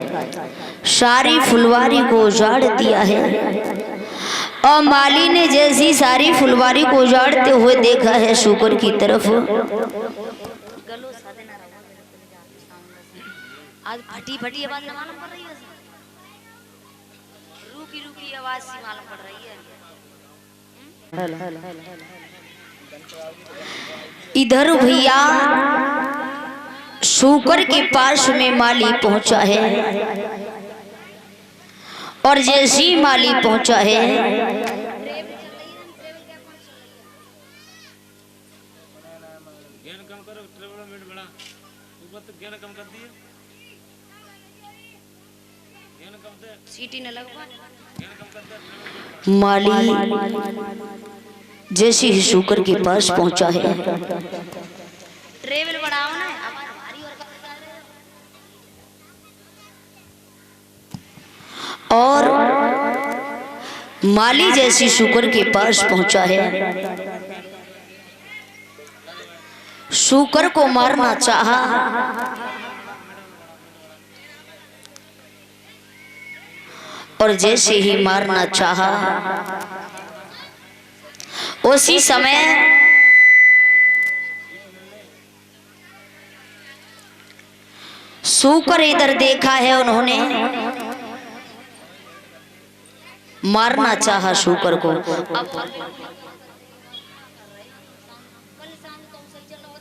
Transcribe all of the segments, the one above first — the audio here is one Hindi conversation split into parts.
सारी फुलवारी को उजाड़ दिया है। और माली ने जैसी सारी फुलवारी को उजाड़ते हुए देखा है शुकर की तरफ, आज फटी फटी आवाज न मालूम पड़ रही है, रूकी रूकी आवाज सी मालूम पड़ रही है। इधर भैया शुकर के पास में माली पहुंचा है, और जैसे ही माली पहुंचा है सीटी न लगवा माली जैसे ही शुकर के पास पहुंचा है, ट्रेवल बढ़ाओ ना आवाज भारी और माली जैसी शुकर के पास पहुंचा है, शुकर को मारना चाहा, और जैसे ही मारना चाहा उसी समय शुकर इधर देखा है, उन्होंने मारना चाहा शुकर को।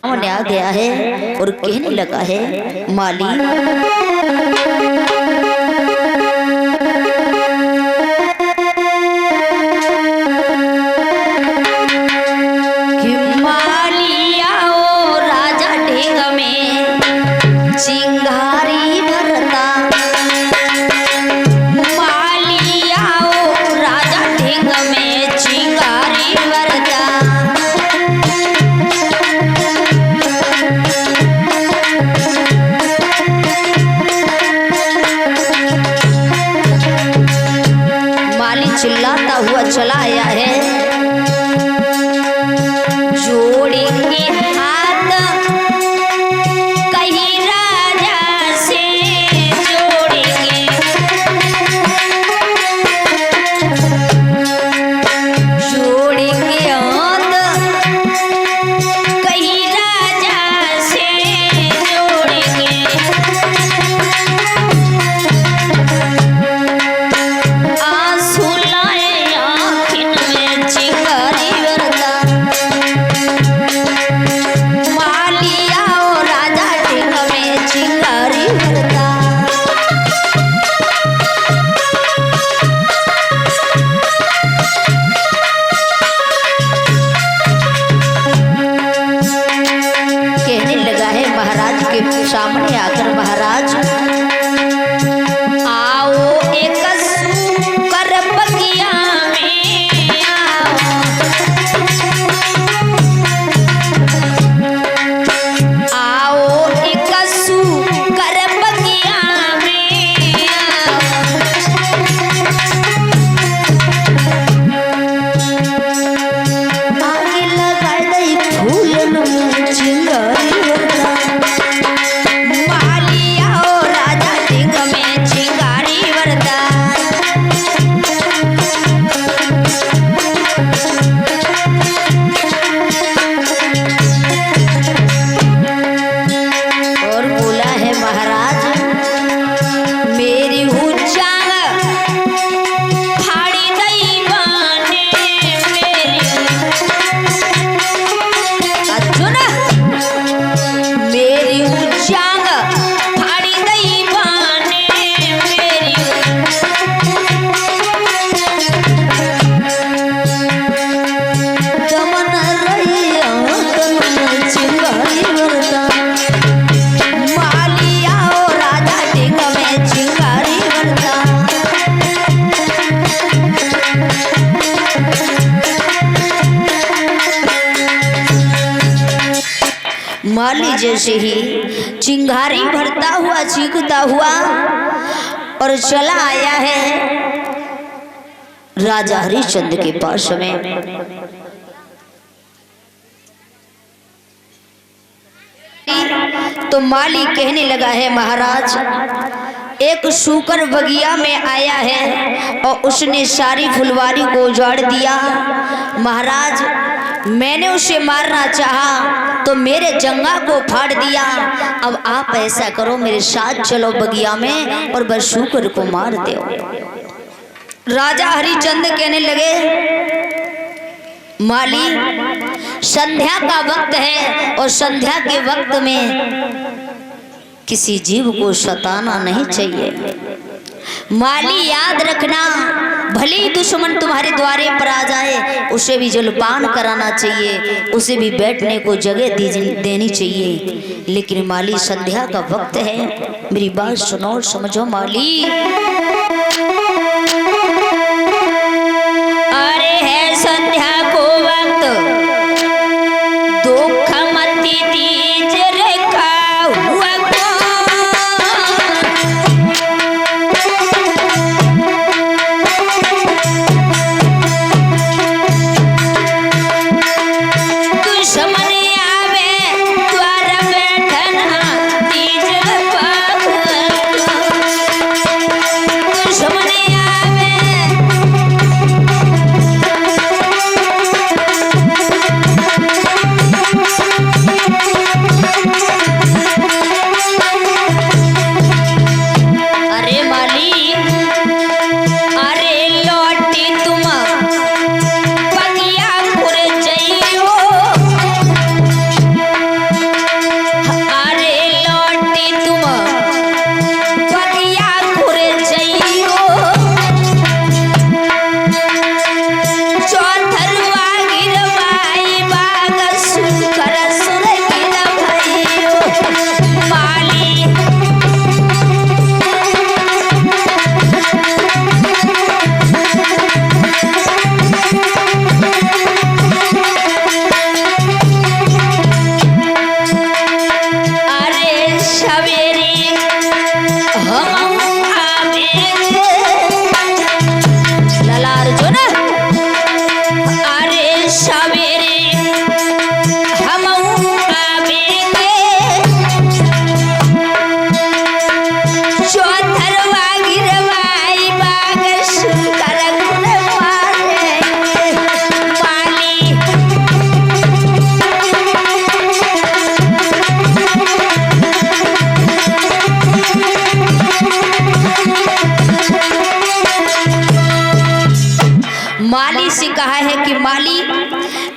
सामने आ गया है और कहने लगा है माली चिल्लाता हुआ चला आया है, जोड़ेंगे हाथ कहीं राजा से जोड़ेंगे, जोड़ेंगे हाथ कहीं राजा से जोड़ेंगे, सामने आकर महाराज आओ एक कर बगिया में आओ एक कर बगिया में आगे लगा दे फूल चिंगारी माली जैसे ही चिंगारी भरता हुआ चीखता हुआ और चला आया है राजा हरिश्चंद्र के पास में। तो माली कहने लगा है महाराज एक शूकर बगिया में आया है और उसने सारी फुलवारी को उजाड़ दिया। महाराज मैंने उसे मारना चाहा तो मेरे जंगा को फाड़ दिया। अब आप ऐसा करो, मेरे साथ चलो बगिया में और बस शूकर को मार दो। राजा हरिचंद कहने लगे, माली संध्या का वक्त है और संध्या के वक्त में किसी जीव को सताना नहीं चाहिए। माली याद रखना, भले ही दुश्मन तुम्हारे द्वारे पर आ जाए उसे भी जलपान कराना चाहिए, उसे भी बैठने को जगह देनी चाहिए। लेकिन माली संध्या का वक्त है, मेरी बात सुनो और समझो। माली अरे है संध्या को वक्त, दुख मती तीज रखा हुआ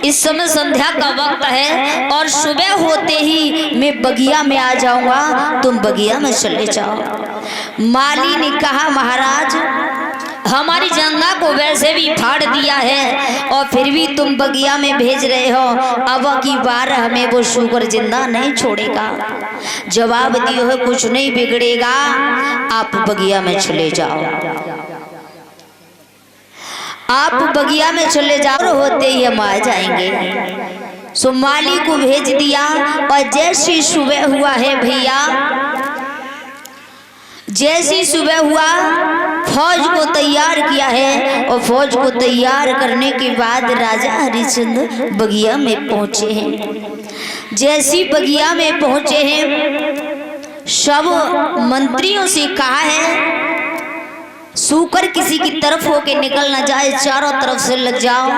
इस समय संध्या का वक्त है और सुबह होते ही मैं बगिया में आ जाऊंगा, तुम बगिया में चले जाओ। माली ने कहा, महाराज हमारी जंगा को वैसे भी फाड़ दिया है और फिर भी तुम बगिया में भेज रहे हो, अब की बार हमें वो शूकर जिंदा नहीं छोड़ेगा। जवाब दियो है, कुछ नहीं बिगड़ेगा, आप बगिया में चले जाओ। आप बगिया में चले जाओ, होते ही हम आ जाएंगे। सो माली को भेज दिया और जैसी सुबह हुआ है भैया, जैसी सुबह हुआ फौज को तैयार किया है और फौज को तैयार करने के बाद राजा हरिश्चंद्र बगिया में पहुंचे हैं। जैसी बगिया में पहुंचे हैं, सब मंत्रियों से कहा है सूकर किसी की तरफ होके निकल ना जाए, चारों तरफ से लग जाओ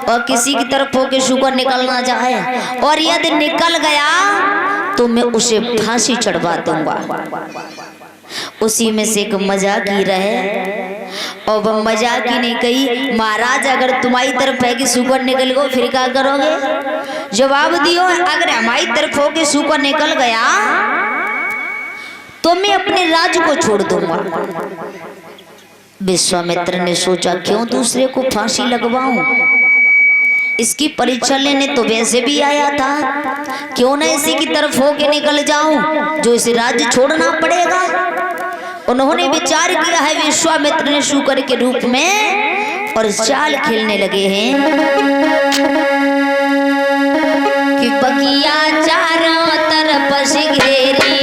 और किसी की तरफ होके सूकर निकल ना जाए, और यदि निकल गया तो मैं उसे फांसी चढ़वा दूंगा। उसी में से एक मजाकी रहे और वह मजाकी ने कही, महाराज अगर तुम्हारी तरफ है कि सूकर निकल गो फिर क्या करोगे? जवाब दियो, अगर हमारी तरफ हो के सूकर निकल गया तो मैं अपने राज्य को छोड़ दूंगा। विश्वामित्र ने सोचा, क्यों दूसरे को फांसी लगवाऊं, इसकी परीक्षा लेने तो वैसे भी आया था, क्यों न इसी की तरफ होके निकल जाऊं जो इसे राज्य छोड़ना पड़ेगा। उन्होंने विचार किया है, विश्वामित्र ने शूकर के रूप में और चाल खेलने लगे हैं कि बगिया चारों तरफ से घेरी,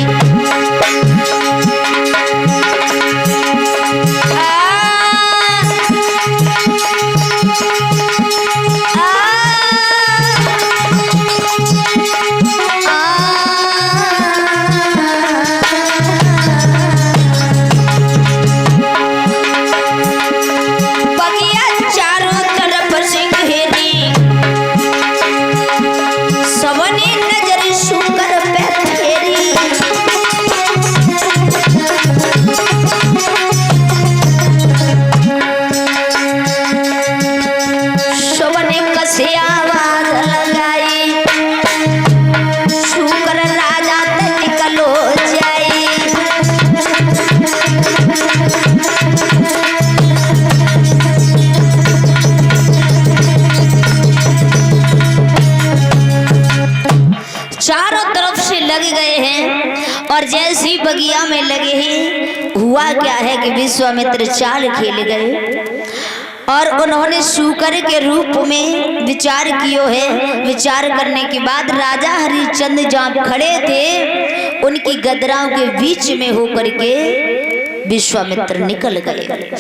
लगे हैं। हुआ क्या है कि विश्वामित्र चाल खेल गए और उन्होंने शूकर के रूप में विचार कियो है। विचार करने के बाद राजा हरिश्चंद्र जहाँ खड़े थे उनकी गदराओं के बीच में होकर के विश्वामित्र निकल गए।